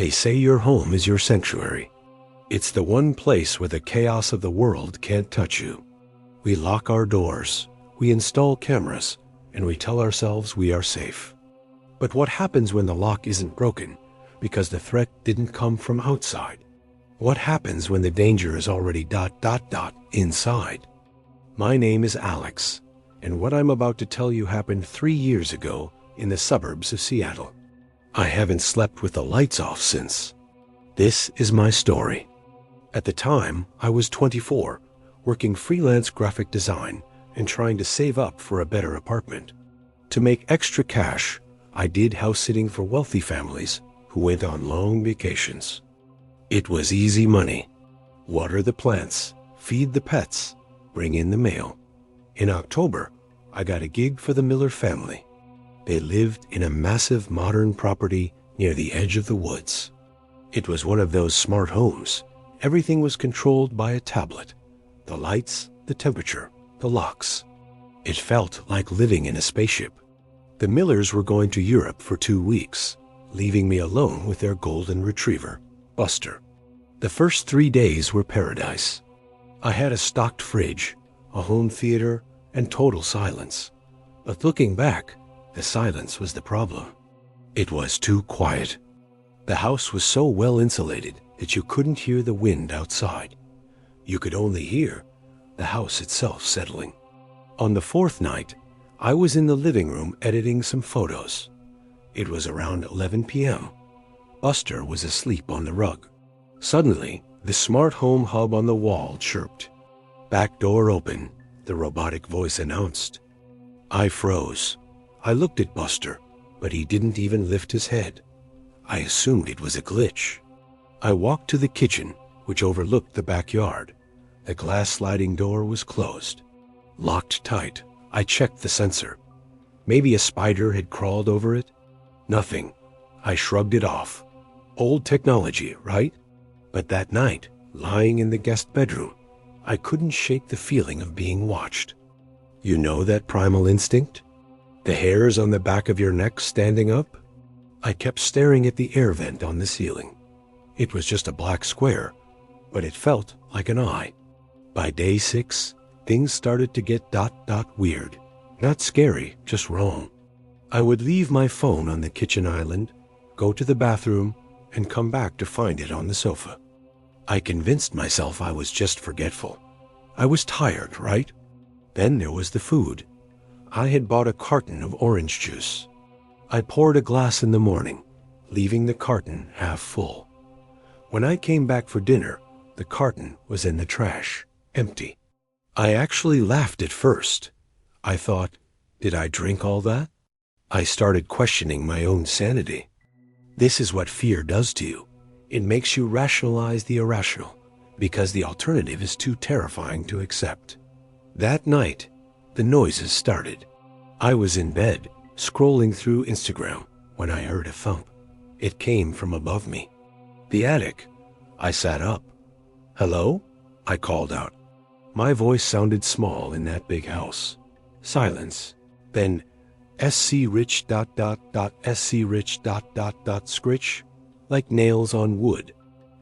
They say your home is your sanctuary. It's the one place where the chaos of the world can't touch you. We lock our doors, we install cameras, and we tell ourselves we are safe. But what happens when the lock isn't broken because the threat didn't come from outside? What happens when the danger is already ... inside? My name is Alex, and what I'm about to tell you happened 3 years ago in the suburbs of Seattle. I haven't slept with the lights off since. This is my story. At the time, I was 24, working freelance graphic design and trying to save up for a better apartment. To make extra cash, I did house sitting for wealthy families who went on long vacations. It was easy money. Water the plants, feed the pets, bring in the mail. In October, I got a gig for the Miller family. They lived in a massive modern property near the edge of the woods. It was one of those smart homes. Everything was controlled by a tablet. The lights, the temperature, the locks. It felt like living in a spaceship. The Millers were going to Europe for 2 weeks, leaving me alone with their golden retriever, Buster. The first 3 days were paradise. I had a stocked fridge, a home theater, and total silence. But looking back, the silence was the problem. It was too quiet. The house was so well insulated that you couldn't hear the wind outside. You could only hear the house itself settling. On the 4th night, I was in the living room editing some photos. It was around 11 p.m. Buster was asleep on the rug. Suddenly, the smart home hub on the wall chirped. "Back door open," the robotic voice announced. I froze. I looked at Buster, but he didn't even lift his head. I assumed it was a glitch. I walked to the kitchen, which overlooked the backyard. The glass sliding door was closed. Locked tight, I checked the sensor. Maybe a spider had crawled over it? Nothing. I shrugged it off. Old technology, right? But that night, lying in the guest bedroom, I couldn't shake the feeling of being watched. You know that primal instinct? The hairs on the back of your neck standing up? I kept staring at the air vent on the ceiling. It was just a black square, but it felt like an eye. By day 6, things started to get ... weird. Not scary, just wrong. I would leave my phone on the kitchen island, go to the bathroom, and come back to find it on the sofa. I convinced myself I was just forgetful. I was tired, right? Then there was the food. I had bought a carton of orange juice. I poured a glass in the morning, leaving the carton half full. When I came back for dinner, the carton was in the trash, empty. I actually laughed at first. I thought, did I drink all that? I started questioning my own sanity. This is what fear does to you. It makes you rationalize the irrational, because the alternative is too terrifying to accept. That night, the noises started. I was in bed, scrolling through Instagram, when I heard a thump. It came from above me. The attic. I sat up. "Hello?" I called out. My voice sounded small in that big house. Silence. Then, SC Rich ... SC Rich ... scritch, like nails on wood.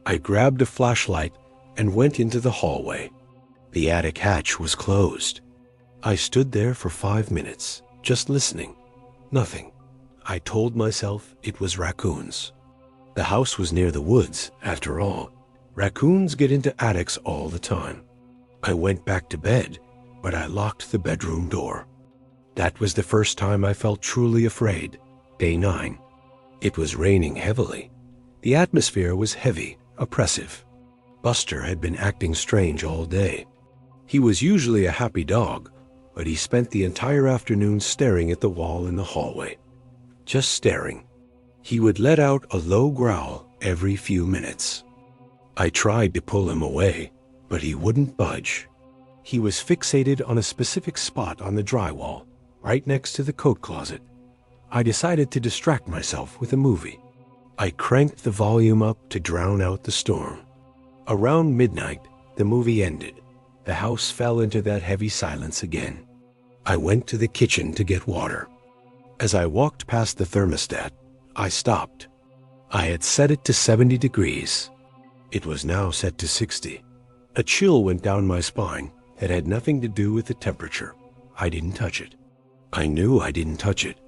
I grabbed a flashlight and went into the hallway. The attic hatch was closed. I stood there for 5 minutes, just listening. Nothing. I told myself it was raccoons. The house was near the woods, after all. Raccoons get into attics all the time. I went back to bed, but I locked the bedroom door. That was the first time I felt truly afraid. Day 9. It was raining heavily. The atmosphere was heavy, oppressive. Buster had been acting strange all day. He was usually a happy dog, but he spent the entire afternoon staring at the wall in the hallway. Just staring. He would let out a low growl every few minutes. I tried to pull him away, but he wouldn't budge. He was fixated on a specific spot on the drywall, right next to the coat closet. I decided to distract myself with a movie. I cranked the volume up to drown out the storm. Around midnight, the movie ended. The house fell into that heavy silence again. I went to the kitchen to get water. As I walked past the thermostat, I stopped. I had set it to 70 degrees. It was now set to 60. A chill went down my spine that had nothing to do with the temperature. I didn't touch it. I knew I didn't touch it.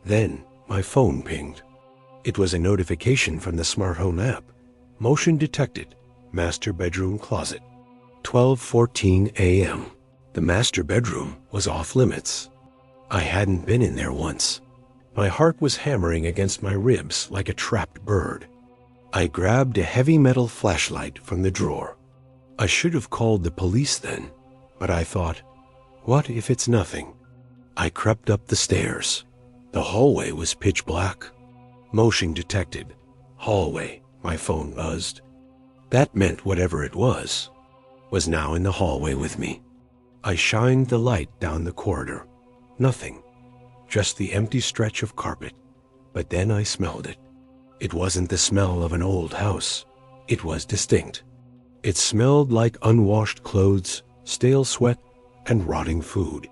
Then my phone pinged. It was a notification from the smart home app. Motion detected. Master bedroom closet. 12:14 a.m. The master bedroom was off limits. I hadn't been in there once. My heart was hammering against my ribs like a trapped bird. I grabbed a heavy metal flashlight from the drawer. I should have called the police then, but I thought, what if it's nothing? I crept up the stairs. The hallway was pitch black. Motion detected. Hallway, my phone buzzed. That meant whatever it was now in the hallway with me. I shined the light down the corridor. Nothing. Just the empty stretch of carpet. But then I smelled it. It wasn't the smell of an old house. It was distinct. It smelled like unwashed clothes, stale sweat, and rotting food.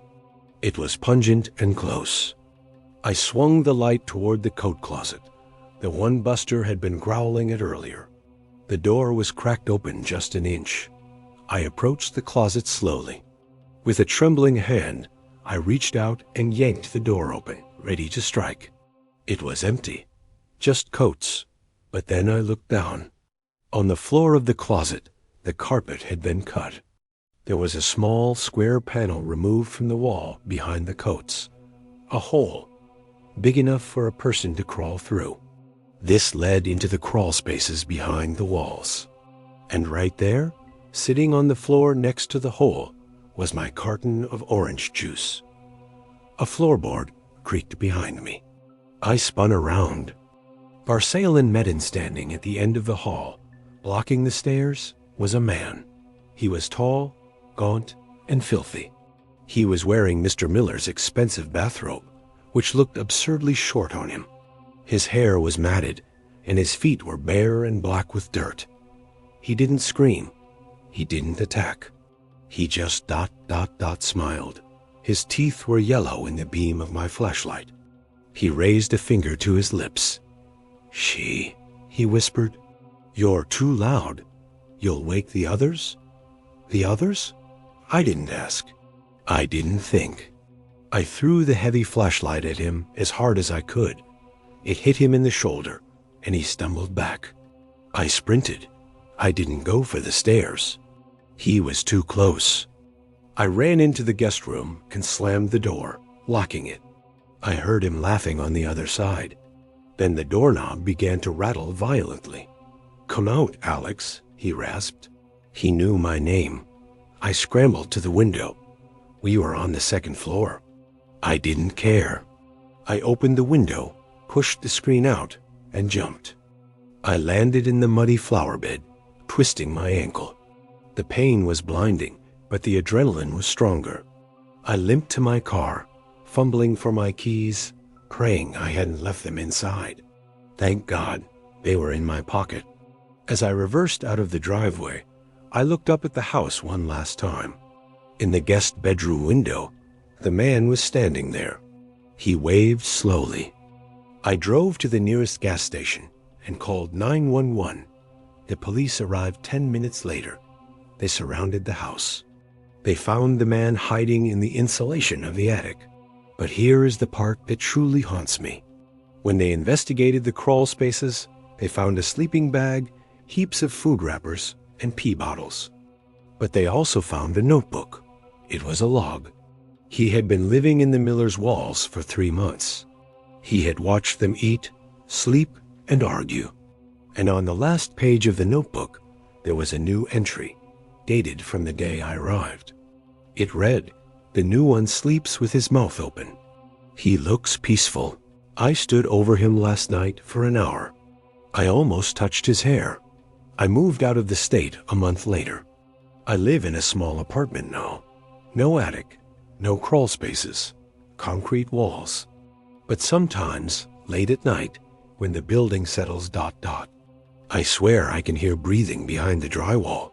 It was pungent and close. I swung the light toward the coat closet. The one Buster had been growling at earlier. The door was cracked open just an inch. I approached the closet slowly. With a trembling hand, I reached out and yanked the door open, ready to strike. It was empty. Just coats. But then I looked down. On the floor of the closet, the carpet had been cut. There was a small square panel removed from the wall behind the coats. A hole, big enough for a person to crawl through. This led into the crawl spaces behind the walls. And right there, sitting on the floor next to the hole, was my carton of orange juice. A floorboard creaked behind me. I spun around. Barsail and Medin standing at the end of the hall, blocking the stairs, was a man. He was tall, gaunt, and filthy. He was wearing Mr. Miller's expensive bathrobe, which looked absurdly short on him. His hair was matted, and his feet were bare and black with dirt. He didn't scream. He didn't attack. He just smiled. His teeth were yellow in the beam of my flashlight. He raised a finger to his lips. "She," he whispered. "You're too loud. You'll wake the others?" "The others?" I didn't ask. I didn't think. I threw the heavy flashlight at him as hard as I could. It hit him in the shoulder, and he stumbled back. I sprinted. I didn't go for the stairs. He was too close. I ran into the guest room and slammed the door, locking it. I heard him laughing on the other side. Then the doorknob began to rattle violently. "Come out, Alex," he rasped. He knew my name. I scrambled to the window. We were on the second floor. I didn't care. I opened the window, pushed the screen out, and jumped. I landed in the muddy flower bed, twisting my ankle. The pain was blinding, but the adrenaline was stronger. I limped to my car, fumbling for my keys, praying I hadn't left them inside. Thank God, they were in my pocket. As I reversed out of the driveway, I looked up at the house one last time. In the guest bedroom window, the man was standing there. He waved slowly. I drove to the nearest gas station and called 911. The police arrived 10 minutes later. They surrounded the house. They found the man hiding in the insulation of the attic. But here is the part that truly haunts me. When they investigated the crawl spaces, they found a sleeping bag, heaps of food wrappers, and pee bottles. But they also found a notebook. It was a log. He had been living in the Miller's walls for 3 months. He had watched them eat, sleep, and argue. And on the last page of the notebook, there was a new entry, dated from the day I arrived. It read, "The new one sleeps with his mouth open. He looks peaceful. I stood over him last night for an hour. I almost touched his hair. I moved out of the state a month later. I live in a small apartment now. No attic, no crawl spaces, concrete walls. But sometimes, late at night, when the building settles ... I swear I can hear breathing behind the drywall.